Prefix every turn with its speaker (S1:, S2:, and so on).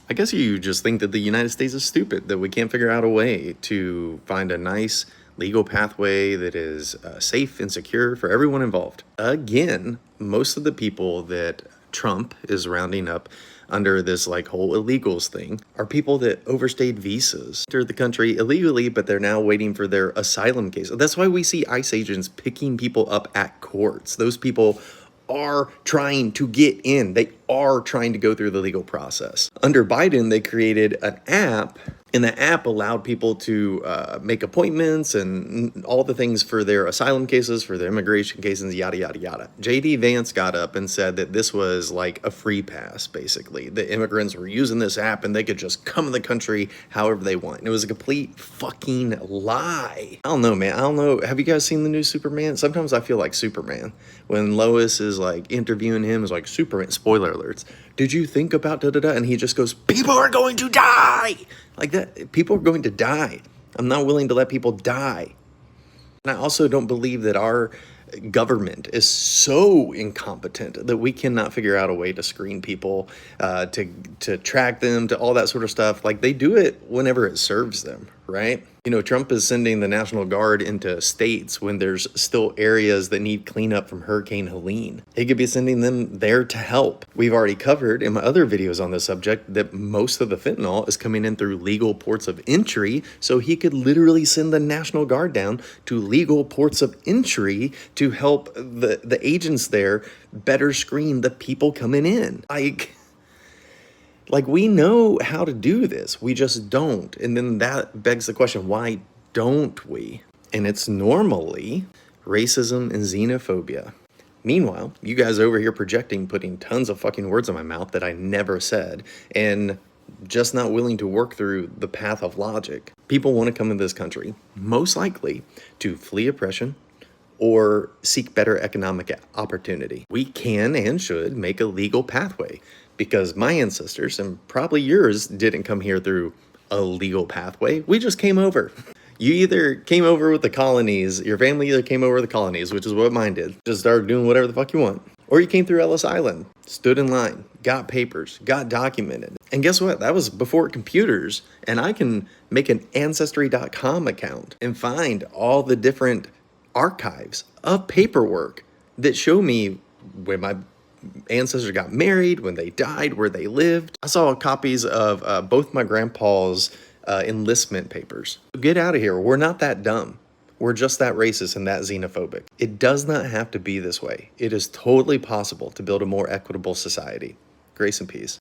S1: I guess you just think that the United States is stupid, that we can't figure out a way to find a nice legal pathway that is safe and secure for everyone involved. Again, most of the people that Trump is rounding up under this like whole illegals thing are people that overstayed visas, entered the country illegally, but they're now waiting for their asylum case. That's why we see ICE agents picking people up at courts. Those people are trying to get in. They are trying to go through the legal process. Under Biden, they created an app, and the app allowed people to make appointments and all the things for their asylum cases, for their immigration cases, yada, yada, yada. J.D. Vance got up and said that this was like a free pass, basically. The immigrants were using this app and they could just come in the country however they want. And it was a complete fucking lie. I don't know, man. I don't know. Have you guys seen the new Superman? Sometimes I feel like Superman. When Lois is like interviewing him, is like, Superman, spoiler alerts. Did you think about da-da-da? And he just goes, people are going to die. Like that, people are going to die. I'm not willing to let people die. And I also don't believe that our government is so incompetent that we cannot figure out a way to screen people, to track them, to all that sort of stuff. Like they do it whenever it serves them, right? You know, Trump is sending the National Guard into states when there's still areas that need cleanup from Hurricane Helene. He could be sending them there to help. We've already covered in my other videos on this subject that most of the fentanyl is coming in through legal ports of entry, so he could literally send the National Guard down to legal ports of entry to help the agents there better screen the people coming in. Like we know how to do this, we just don't. And then that begs the question, why don't we? And it's normally racism and xenophobia. Meanwhile, you guys over here projecting, putting tons of fucking words in my mouth that I never said, and just not willing to work through the path of logic. People want to come into this country, most likely to flee oppression or seek better economic opportunity. We can and should make a legal pathway, because my ancestors, and probably yours, didn't come here through a legal pathway. We just came over. You either came over with the colonies, your family either came over with the colonies, which is what mine did, just started doing whatever the fuck you want. Or you came through Ellis Island, stood in line, got papers, got documented. And guess what? That was before computers, and I can make an Ancestry.com account and find all the different archives of paperwork that show me when my ancestors got married, when they died, where they lived. I saw copies of both my grandpa's enlistment papers. Get out of here. We're not that dumb. We're just that racist and that xenophobic. It does not have to be this way. It is totally possible to build a more equitable society. Grace and peace.